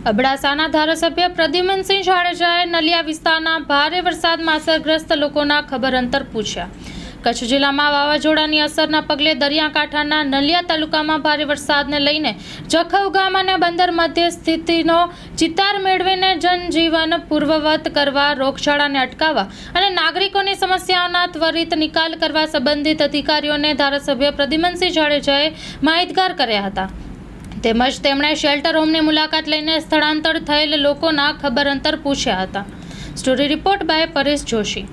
અબડાસાના ધારાસભ્ય પ્રદ્યુમનસિંહ જાડેજાએ નલિયા વિસ્તારના ભારે વરસાદમાં અસરગ્રસ્ત લોકોના ખબર અંતર પૂછ્યા। કચ્છ જિલ્લામાં વાવાઝોડાની અસરના પગલે દરિયાકાંઠાના નલિયા તાલુકામાં ભારે વરસાદને લઈને જખૌ ગામ અને બંદર મધ્ય સ્થિતિનો ચિતાર મેળવીને જનજીવન પૂર્વવત કરવા, રોગચાળાને અટકાવવા અને નાગરિકોની સમસ્યાઓના ત્વરિત નિકાલ કરવા સંબંધિત અધિકારીઓને ધારાસભ્ય પ્રદ્યુમનસિંહ જાડેજાએ માહિતગાર કર્યા હતા। તેમજ તેમણે શેલ્ટર હોમની મુલાકાત લઈને સ્થળાંતર થયેલ લોકોના ખબર અંતર પૂછ્યા હતા। Story report by Paresh Joshi.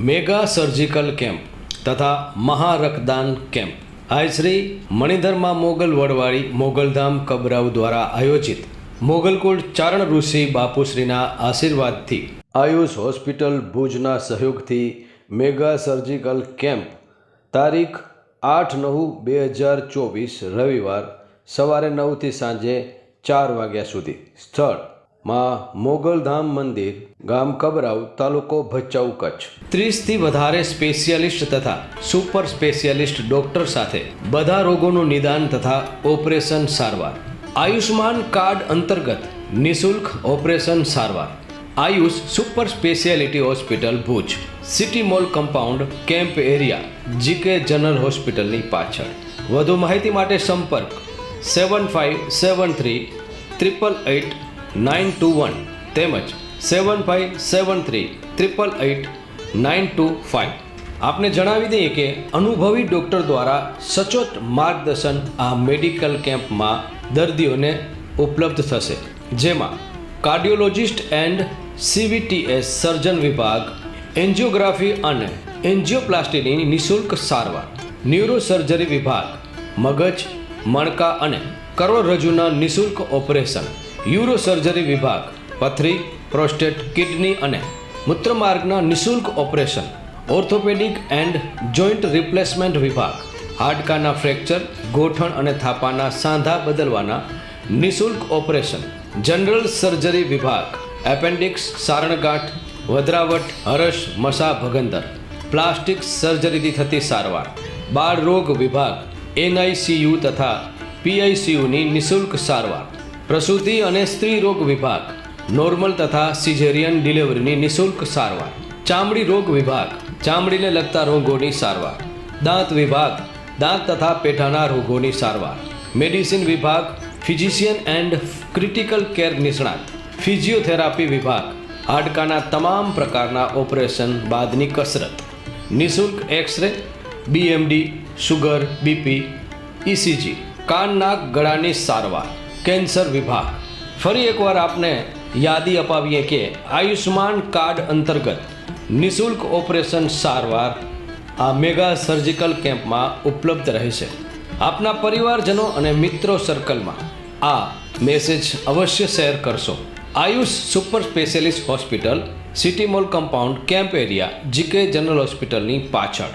Mega surgical camp તથા મહારક્તદાન કેમ્પ આજ શ્રી મણિધરમાં મોગલ વડવાળી મોગલધામ કબરાઉ દ્વારા આયોજિત મોગલકુળ ચારણ ઋષિ બાપુશ્રીના આશીર્વાદથી આયુષ હોસ્પિટલ ભુજના સહયોગથી મેગા સર્જિકલ કેમ્પ તારીખ 8/9/2024 રવિવાર સવારે 9 થી સાંજે 4 વાગ્યા સુધી સ્થળ માં મોગલધામ મંદિર, ગામ કબરાઉ, તાલુકો ભચાઉ, કચ્છ। 30 થી વધારે સ્પેશિયાલિસ્ટ તથા સુપર સ્પેશિયાલિસ્ટ ડોક્ટર સાથે બધા રોગોનું નિદાન તથા ઓપરેશન સારવાર। આયુષ્માન કાર્ડ અંતર્ગત નિઃશુલ્ક ઓપરેશન સારવાર। Ayush super speciality hospital Bhuj, city mall compound, camp area, GK general હોસ્પિટલની પાછળ। વધુ માહિતી માટે સંપર્ક 7573 888 921 તેમજ 7573 888 925। આપને જણાવી દઈએ કે અનુભવી ડૉક્ટર દ્વારા સચોટ માર્ગદર્શન આ મેડિકલ કેમ્પમાં દર્દીઓને ઉપલબ્ધ થશે, જેમાં કાર્ડિયોલોજિસ્ટ એન્ડ CVTS સર્જન વિભાગ, એન્જિયોગ્રાફી અને એન્જિયોપ્લાસ્ટીની નિઃશુલ્ક સારવાર, ન્યુરોસર્જરી વિભાગ, મગજ, મણકા અને કરોડરજ્જુના નિઃશુલ્ક ઓપરેશન, યુરોસર્જરી વિભાગ, પથરી, પ્રોસ્ટેટ, કિડની અને મૂત્રમાર્ગના નિઃશુલ્ક operation, orthopaedic and joint replacement વિભાગ, હાડકાના ફ્રેક્ચર, ગોઠણ અને થાપાના સાંધા બદલવાના નિઃશુલ્ક ઓપરેશન, જનરલ સર્જરી વિભાગ, એપેન્ડિક્સ, સારણગાંઠ, વધરાવટ, હરસ, મસા ભગંદર, પ્લાસ્ટિક સર્જરીથી થતી સારવાર, બાળ રોગ વિભાગ, NICU તથા PICUની નિઃશુલ્ક સારવાર, પ્રસૂતિ અને સ્ત્રી રોગ વિભાગ, નોર્મલ તથા સિઝેરિયન ડિલિવરીની નિઃશુલ્ક સારવાર, ચામડી રોગ વિભાગ, ચામડીને લગતા રોગોની સારવાર, દાંત વિભાગ, દાંત તથા પેઢાના રોગોની સારવાર, મેડિસિન વિભાગ, ફિઝિશિયન એન્ડ ક્રિટિકલ કેર નિષ્ણાત, ફિઝિયોથેરાપી વિભાગ, હાડકાના તમામ પ્રકારના ઓપરેશન બાદની કસરત, નિઃશુલ્ક x-ray, BMD, sugar, BP, ECG, કાન નાક ગળાની સારવાર, કેન્સર વિભાગ। ફરી એકવાર આપને યાદી અપાવીએ કે આયુષ્માન કાર્ડ અંતર્ગત નિઃશુલ્ક ઓપરેશન સારવાર આ મેગા સર્જિકલ કેમ્પમાં ઉપલબ્ધ રહેશે। આપના પરિવારજનો અને મિત્રો સર્કલમાં આ મેસેજ અવશ્ય શેર કરશો। Ayush super specialist hospital, city mall compound, camp area, GK general હોસ્પિટલની પાછળ।